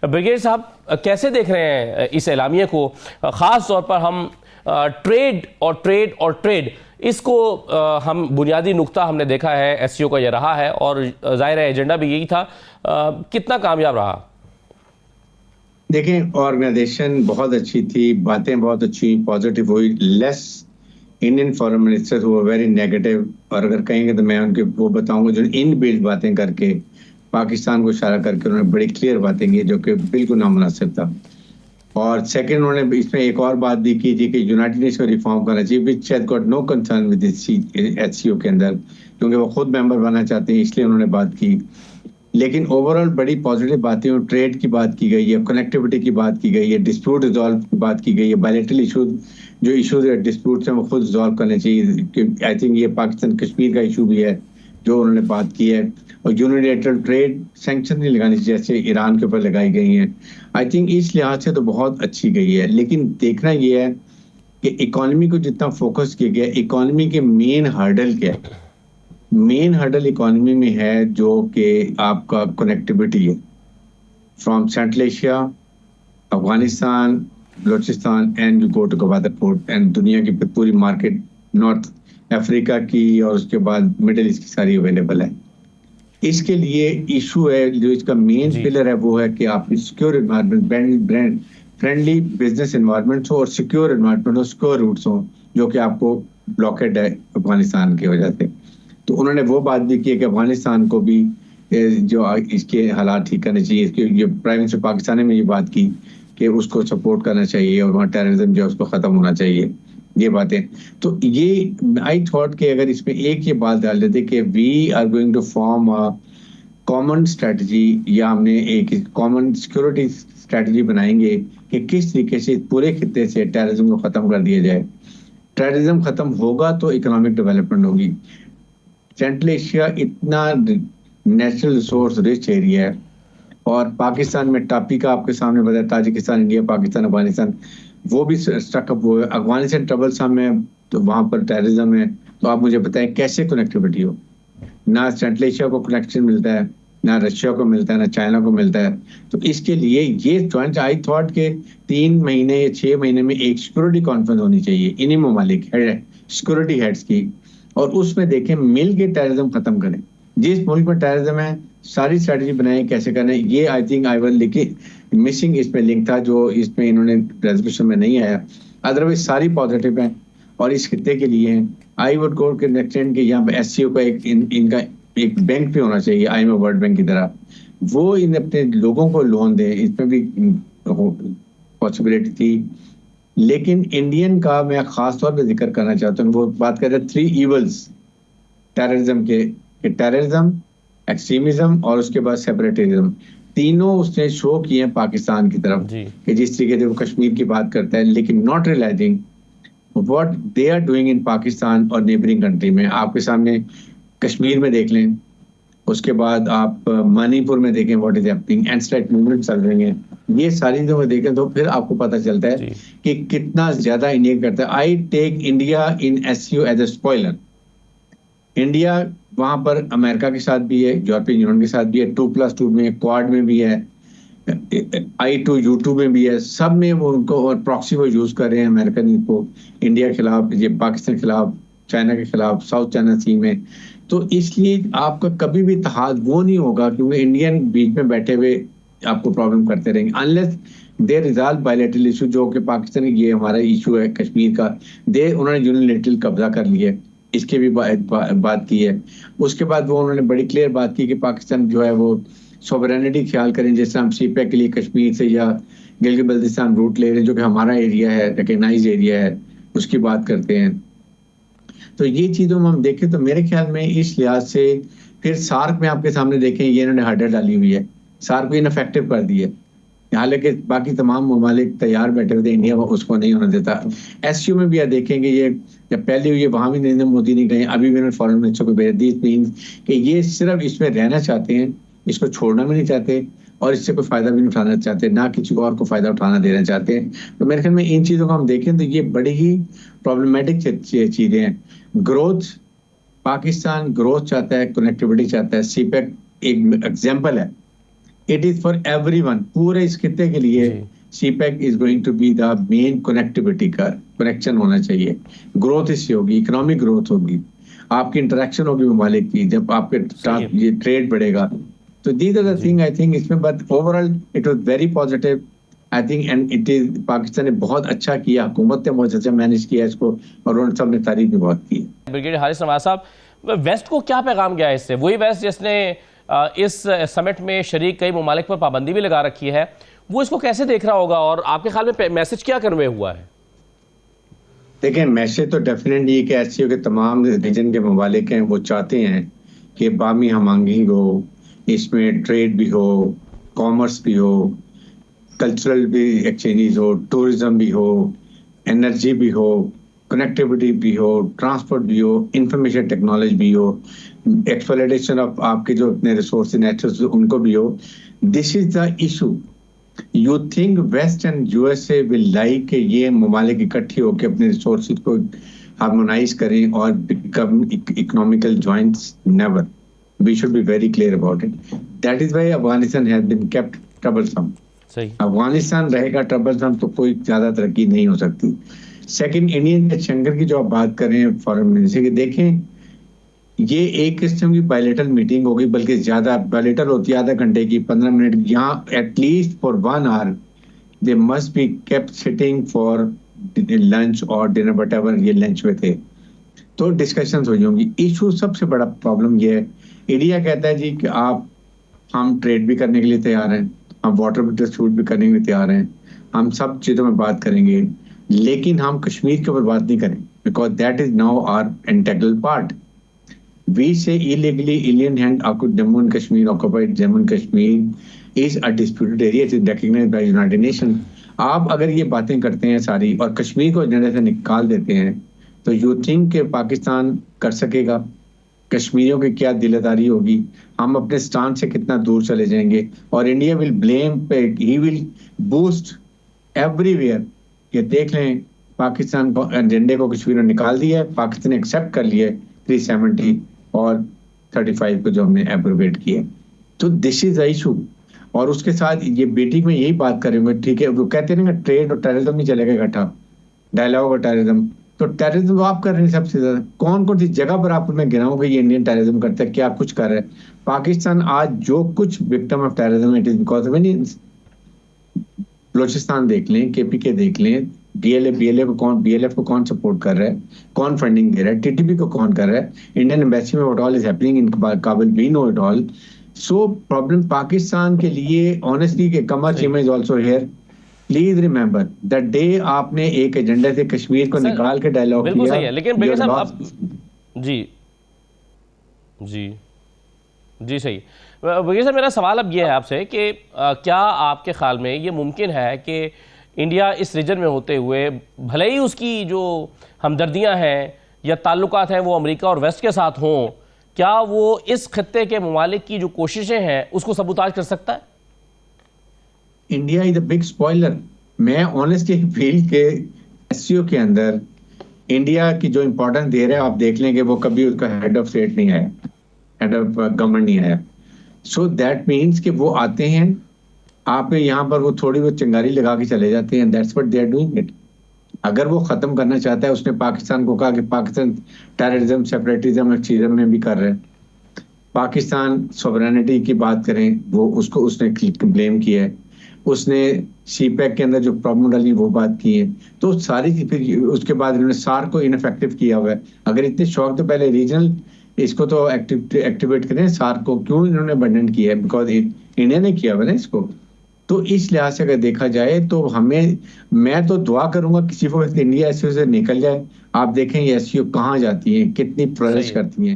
Brigade साहब, कैसे देख रहे हैं इस एलामिया को? ख़ास तौर पर हम ट्रेड इसको हम बुनियादी नुक्ता हमने देखा है, एससीओ का ये रहा है और जाहिर है एजेंडा भी यही था। कितना कामयाब रहा? देखें, ऑर्गेनाइजेशन बहुत अच्छी थी, बातें बहुत अच्छी पॉजिटिव हुई। लेस इंडियन फॉरेन मिनिस्टर हुआ वेरी नेगेटिव, और अगर कहेंगे तो मैं उनके वो बताऊंगा जो इन बिल्ड बातें करके पाकिस्तान को इशारा करके उन्होंने बड़ी क्लियर बातें की जो कि बिल्कुल नामुनासिब था। और सेकंड, उन्होंने इसमें एक और बात भी की थी कि यूनाइटेड नेशन को रिफॉर्म करना चाहिए, which has got no concern with HCO के अंदर, क्योंकि वो खुद मेंबर बनना चाहते हैं, इसलिए उन्होंने बात की। लेकिन ओवरऑल बड़ी पॉजिटिव बातें, ट्रेड की बात की गई है, कनेक्टिविटी की बात की गई है, डिस्प्यूट रिजॉल्व की बात की गई है, बायलैटरल इशूज जो इशूज डिस्प्यूट हैं वो खुद रिजॉल्व करने चाहिए। आई थिंक ये पाकिस्तान कश्मीर का इशू भी है जो उन्होंने बात की है, और यूनिलेटरल ट्रेड सैंक्शन नहीं लगानी चाहिए जैसे ईरान के ऊपर लगाई गई हैं। आई थिंक इस लिहाज से तो बहुत अच्छी गई है। लेकिन देखना यह है कि इकोनॉमी को जितना फोकस किया गया, इकोनॉमी के मेन हर्डल क्या है? मेन हर्डल इकोनॉमी में है जो कि आपका कनेक्टिविटी है from Central Asia, Afghanistan, Balochistan and you go to Gwadar port, and दुनिया की पूरी मार्केट नॉर्थ अफ्रीका की और उसके बाद मिडिल ईस्ट की सारी अवेलेबल है। इसके लिए इशू है, जो इसका मेन पिलर है वो है कि आप secure environment, brand friendly business environment हो और सिक्योर एनवायरनमेंट हो, सिक्योर रूट्स हो, जो कि आपको ब्लॉकेड है अफगानिस्तान की वजह से। तो उन्होंने वो बात भी की कि अफगानिस्तान को भी जो इसके हालात ठीक करने चाहिए। इसके ये प्राइम मिनिस्टर पाकिस्तान ने में ये बात की कि उसको सपोर्ट करना चाहिए और वहाँ टेररिज्म जो है उसको खत्म होना चाहिए, ये बातें। तो ये आई थॉट कि अगर इसमें एक ये बात डाल देते कि we are going to form a common strategy, या हमने एक कॉमन सिक्योरिटी स्ट्रेटजी बनाएंगे कि किस तरीके से पूरे खित्ते से टेररिज्म को खत्म कर दिया जाए। टेररिज्म खत्म होगा तो इकोनॉमिक डेवलपमेंट होगी। सेंट्रल एशिया इतना नेचुरल रिसोर्स रिच एरिया है, और पाकिस्तान में टापी का आपके सामने बताया, ताजिकिस्तान, इंडिया, पाकिस्तान, अफगानिस्तान वो भी स्टकअप हुए। अफगानिस्तान ट्रबल साम है तो वहां पर टेररिज्म है। तो आप मुझे बताएं कैसे कनेक्टिविटी हो? ना सेंट्रल एशिया को कनेक्शन मिलता है, ना रशिया को मिलता है, ना चाइना को मिलता है। तो इसके लिए ये जॉइंट आई थॉट के 3 महीने या 6 महीने में एक सिक्योरिटी कॉन्फ्रेंस होनी चाहिए इन्हीं ममालिक सिक्योरिटी हेड्स की, और उसमें देखें मिल के टेररिज्म खत्म करें। जिस मुल्क में टेररिज्म है सारी स्ट्रेटजी बनाए कैसे करना है। ये आई थिंक आई विल लिखे मिसिंग इसमें लिंक था जो इसमें इन्होंने रेजोल्यूशन में नहीं आया। अदरवाइज सारी पॉजिटिव है और इस खित्ते के लिए है। आई वुड गो के नेक्स्ट कि यहाँ पे एससीओ का इनका एक बैंक भी होना चाहिए, IMF वर्ल्ड बैंक की तरह। वो इन अपने लोगों को लोन दे, इसमें भी पॉसिबिलिटी थी। लेकिन इंडियन का मैं खास तौर पे जिक्र करना चाहता हूँ, वो बात कर रहे 3 ईवल्स टेररिज्म के, टेररिज्म, एक्सट्रीमिज्म और उसके बाद सेपरेटिज्म। तीनों उसने शो किए हैं पाकिस्तान की तरफ कि जिस तरीके से वो कश्मीर की बात करता है, लेकिन not realising what they are doing in Pakistan और नेबरिंग कंट्री में। आपके सामने कश्मीर में देख लें, उसके बाद आप मणिपुर में देखें what is happening, anti movement चल रही है। ये सारी चीजों में देखें तो फिर आपको पता चलता है कि कितना ज्यादा इंडिया करता है। I take India in SCO as a spoiler. India वहां पर अमेरिका के साथ भी है, यूरोपियन यूनियन के साथ भी है, 2+2 में, क्वाड में भी है, I2U2 में भी है, सब में वो उनको और प्रॉक्सी वो यूज कर रहे हैं अमेरिकन को इंडिया के खिलाफ, ये पाकिस्तान के खिलाफ, चाइना के खिलाफ, साउथ चाइना सी में। तो इसलिए आपका कभी भी इत्तेहाद वो नहीं होगा क्योंकि इंडियन बीच में बैठे हुए आपको प्रॉब्लम करते रहेंगे, unless they resolve bilateral issue, जो कि पाकिस्तान ये हमारा इशू है कश्मीर का, दे उन्होंने यूनिलैटरल कब्जा कर लिया, इसके भी बात की है। उसके बाद वो उन्होंने बड़ी क्लियर बात की कि पाकिस्तान जो है वो सॉवरेनिटी ख्याल करें, जैसे हम सीपैक के लिए कश्मीर से या गिलगित बल्तिस्तान रूट ले रहे हैं जो कि हमारा एरिया है, रिकग्नाइज एरिया है, उसकी बात करते हैं। तो ये चीजों में हम देखें तो मेरे ख्याल में इस लिहाज से फिर सार्क में आपके सामने देखें ये इन्होंने हर्डल डाली हुई है, सार्क को इनफेक्टिव कर दी है, हालांकि बाकी तमाम ममालिक तैयार बैठे हुए थे, इंडिया उसको नहीं होने देता। एससीओ में भी आप देखेंगे ये जब पहले हुई है वहां भी नरेंद्र मोदी नहीं गए, अभी भी फॉरेन मिनिस्टर को भेज दी। कि ये सिर्फ इसमें रहना चाहते हैं, इसको छोड़ना भी नहीं चाहते और इससे कोई फायदा भी नहीं उठाना चाहते, ना किसी और को फायदा उठाना देना चाहते हैं। तो मेरे ख्याल में इन चीजों को हम देखें तो ये बड़ी ही प्रॉब्लमेटिक चीजें हैं। ग्रोथ, पाकिस्तान ग्रोथ चाहता है, कनेक्टिविटी चाहता है, सीपैक एक एग्जाम्पल है इट इज फॉर एवरीवन, पूरे इस खित्ते के लिए CPEC is going to be the main connectivity का कनेक्शन होना चाहिए। ग्रोथ इससे होगी, इकोनॉमिक ग्रोथ होगी, आपकी इंटरेक्शन होगी ममालिक की, जब आपके ये ट्रेड बढ़ेगा। तो these are the thing I think इसमें, but overall it was very positive I think, and it is Pakistan ने बहुत अच्छा किया, हुकूमत ने बहुत अच्छा मैनेज किया इसको, और उन सब ने तारीफ भी बहुत की। ब्रिगेडियर हारिस नवाज साहब, वेस्ट को क्या पैगाम गया है इससे? वही वेस्ट जिसने इस समिट में शरीक कई ममालिक पर पाबंदी भी लगा रखी है, वो इसको कैसे देख रहा होगा, और आपके ख्याल में मैसेज क्या कन्वे हुआ है? देखिए, मैसेज तो डेफिनेटली ये कि एससीओ के तमाम रीजन के ममालिक हैं, वो चाहते हैं कि बामी हमआहंगी हो, इसमें ट्रेड भी हो, कॉमर्स भी हो, कल्चरल भी एक्सचेंजेस हो, टूरिज्म भी हो, एनर्जी भी हो, कनेक्टिविटी भी हो, ट्रांसपोर्ट भी हो, इंफॉर्मेशन टेक्नोलॉजी भी हो, एक्सप्लॉयटेशन ऑफ आपके जो अपने रिसोर्स नेचुरल उनको भी हो। This is the issue. You think West and USA will like कि ये ममालिक इकट्ठे होकर अपने रिसोर्स को हार्मोनाइज करें और become economical joints? Never. We should be very clear about it. That is why Afghanistan has been kept troublesome. Afghanistan रहेगा ट्रबलसम तो कोई ज्यादा तरक्की नहीं हो सकती। सेकंड, इंडियन शंकर की जो आप बात कर रहे हैं फॉरेन मिनिस्टर की, देखें ये एक किस्म की बायलेटरल मीटिंग होगी, बल्कि ज्यादा बायलेटरल होती है, आधा घंटे की, 15 मिनट, यहाँ at least for 1 hour they must be kept sitting for lunch और डिनर, व्हाटएवर ये लंच में थे, तो डिस्कशन हो होंगी। इशू सबसे बड़ा प्रॉब्लम ये है, इंडिया कहता है जी कि हम ट्रेड भी करने के लिए तैयार हैं, हम वाटर डिस्ट्रीब्यूट भी करने के लिए तैयार हैं, हम सब चीजों में बात करेंगे, लेकिन हम कश्मीर के ऊपर बात नहीं करें, because that is now our integral part. We say illegally alien hand Jammu and Kashmir, occupied Jammu and Kashmir is a disputed area, it is recognized by United Nations. आप अगर ये बातें करते हैं सारी और कश्मीर को एजेंडे से निकाल देते हैं, तो यू थिंक कि पाकिस्तान कर सकेगा? कश्मीरियों की क्या दिलदारी होगी? हम अपने स्टान से कितना दूर चले जाएंगे? और India will blame, he will boost everywhere कि देख लें पाकिस्तान को एजेंडे को कश्मीर में निकाल दिया है, पाकिस्तान ने एक्सेप्ट कर लिया 370 और 35 को जो हमने एब्रोगेट किया। तो दिस इज द इशू। और उसके साथ ये बेटी में यही बात करेंगे, ठीक है, वो कहते हैं ना ट्रेड और टेररिज्म नहीं चलेगा इकट्ठा, डायलॉग और टेररिज्म, तो टेररिज्म आप कर रहे हैं सबसे ज्यादा। कौन कौन सी जगह पर आप मैं गिनाऊंगा ये इंडियन टेररिज्म करता है, क्या कुछ कर रहा है पाकिस्तान? आज जो कुछ victim of terrorism it is because of Indians. Balochistan देख लें, केपीके देख लें, बीएलएफ को कौन सपोर्ट कर रहा है, कौन फंडिंग दे रहा है, टीटीपी को कौन कर रहा है, इंडियन एम्बेसी में what all is happening in Kabul, we know it all. So problem Pakistan के लिए ऑनेस्टली कि Qamar Cheema is also here. Please remember that day आपने एक एजेंडा से कश्मीर को निकाल के डायलॉग किया। बिल्कुल सही है, लेकिन ब्रिगेडियर साहब जी जी जी सही। ब्रिगेडियर साहब, मेरा सवाल अब ये है आपसे कि क्या आपके ख्याल में ये मुमकिन है कि इंडिया इस रीजन में होते हुए, भले ही उसकी जो हमदर्दियां हैं या ताल्लुकात हैं वो अमेरिका और वेस्ट के साथ हों, क्या वो इस खत्ते के ममालिक की जो कोशिशें हैं उसको सबूताज कर सकता है? India is a big spoiler. मैं ऑनेस्टली फील के एससीओ के अंदर इंडिया की जो इंपॉर्टेंस दे रहा है, आप देख लेंगे वो कभी उसका हेड ऑफ स्टेट नहीं आया, हेड ऑफ गवर्नमेंट नहीं आया। सो दैट मीन्स कि वो आते हैं, आप यहाँ पर वो थोड़ी बहुत चिंगारी लगा के चले जाते हैं। That's what they are doing it. अगर वो खत्म करना चाहता है, उसने पाकिस्तान को कहा कि पाकिस्तान टेररिज्म, सेपरेटिज्म, एक्सट्रीमिज्म में भी कर रहे हैं। पाकिस्तान सॉवरेनिटी की बात करें, वो उसको उसने ब्लेम किया है। उसने सीपैक के अंदर जो प्रॉब्लम डाली वो बात की है। तो सारी फिर उसके बाद इन्होंने सार्क को इनफेक्टिव किया हुआ है। अगर इतने शौक तो पहले रीजनल इसको तो एक्टिवेट करें, सार्क को क्यों इन्होंने अबंडन किया है? बिकॉज इंडिया ने किया हुआ ना इसको। तो इस लिहाज से अगर देखा जाए तो मैं तो दुआ करूंगा किसी वक्त इंडिया एससीओ से निकल जाए। आप देखें ये एससीओ कहाँ जाती है, कितनी प्रोग्रेस करती हैं।